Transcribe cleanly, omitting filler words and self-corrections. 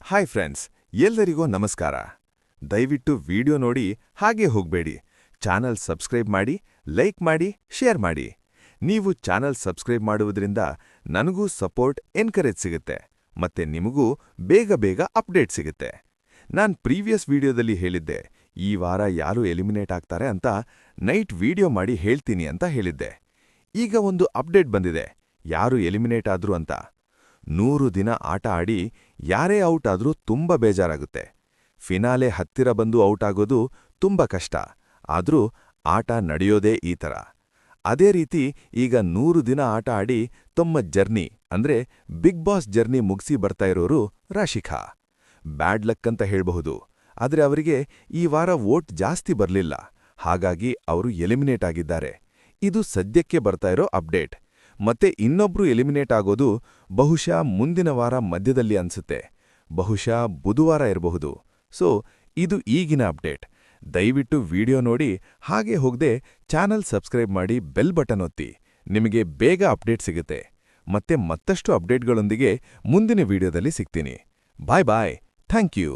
Hi friends, ಎಲ್ಲರಿಗೂ ನಮಸ್ಕಾರ. ದಯವಿಟ್ಟು ವಿಡಿಯೋ ನೋಡಿ ಹಾಗೆ ಹೋಗಬೇಡಿ. ಚಾನಲ್ ಸಬ್ಸ್ಕ್ರೈಬ್ ಮಾಡಿ, ಲೈಕ್ ಮಾಡಿ, ಶೇರ್ ಮಾಡಿ. ನೀವು ಚಾನಲ್ ಸಬ್ಸ್ಕ್ರೈಬ್ ಮಾಡುವುದರಿಂದ ನನಗೂ ಸಪೋರ್ಟ್, ಎನ್ಕರೇಜ್ ಸಿಗುತ್ತೆ ಮತ್ತೆ ನಿಮಗೂ ಬೇಗ ಅಪ್ಡೇಟ್ ಸಿಗುತ್ತೆ. ನಾನು ಪ್ರೀವಿಯಸ್ ವಿಡಿಯೋದಲ್ಲಿ ಹೇಳಿದ್ದೆ, ಈ ವಾರ ಯಾರು ಎಲಿಮಿನೇಟ್ ಆಗ್ತಾರೆ ಅಂತ ನೈಟ್ ವಿಡಿಯೋ ಮಾಡಿ ಹೇಳ್ತೀನಿ ಅಂತ ಹೇಳಿದ್ದೆ. ಈಗ ಒಂದು ಅಪ್ಡೇಟ್ ಬಂದಿದೆ, ಯಾರು ಎಲಿಮಿನೇಟ್ ಆದ್ರು ಅಂತ. 100 ದಿನ ಆಟ ಆಡಿ ಯಾರೇ ಔಟ್ ಆದ್ರೂ ತುಂಬ ಬೇಜಾರಾಗುತ್ತೆ. ಫಿನಾಲೆ ಹತ್ತಿರ ಬಂದು ಔಟ್ ಆಗೋದು ತುಂಬ ಕಷ್ಟ, ಆದ್ರೂ ಆಟ ನಡೆಯೋದೇ ಈ ಥರ. ಅದೇ ರೀತಿ ಈಗ 100 ದಿನ ಆಟ ಆಡಿ ತಮ್ಮ ಜರ್ನಿ ಅಂದ್ರೆ ಬಿಗ್ ಬಾಸ್ ಜರ್ನಿ ಮುಗಿಸಿ ಬರ್ತಾ ಇರೋರು ರಾಶಿಖಾ. ಬ್ಯಾಡ್ ಲಕ್ ಅಂತ ಹೇಳ್ಬಹುದು, ಆದ್ರೆ ಅವರಿಗೆ ಈ ವಾರ ವೋಟ್ ಜಾಸ್ತಿ ಬರ್ಲಿಲ್ಲ, ಹಾಗಾಗಿ ಅವರು ಎಲಿಮಿನೇಟ್ ಆಗಿದ್ದಾರೆ. ಇದು ಸದ್ಯಕ್ಕೆ ಬರ್ತಾ ಇರೋ ಅಪ್ಡೇಟ್. ಮತ್ತೆ ಇನ್ನೊಬ್ರು ಎಲಿಮಿನೇಟ್ ಆಗೋದು ಬಹುಶಃ ಮುಂದಿನ ವಾರ ಮಧ್ಯದಲ್ಲಿ ಅನ್ಸುತ್ತೆ, ಬಹುಶಃ ಬುಧವಾರ ಇರಬಹುದು. ಸೊ ಇದು ಈಗಿನ ಅಪ್ಡೇಟ್. ದಯವಿಟ್ಟು ವಿಡಿಯೋ ನೋಡಿ ಹಾಗೆ ಹೋಗದೆ ಚಾನಲ್ ಸಬ್ಸ್ಕ್ರೈಬ್ ಮಾಡಿ, ಬೆಲ್ ಬಟನ್ ಒತ್ತಿ. ನಿಮಗೆ ಬೇಗ ಅಪ್ಡೇಟ್ ಸಿಗುತ್ತೆ. ಮತ್ತೆ ಮತ್ತಷ್ಟು ಅಪ್ಡೇಟ್ಗಳೊಂದಿಗೆ ಮುಂದಿನ ವಿಡಿಯೋದಲ್ಲಿ ಸಿಗ್ತೀನಿ. Bye bye. Thank you.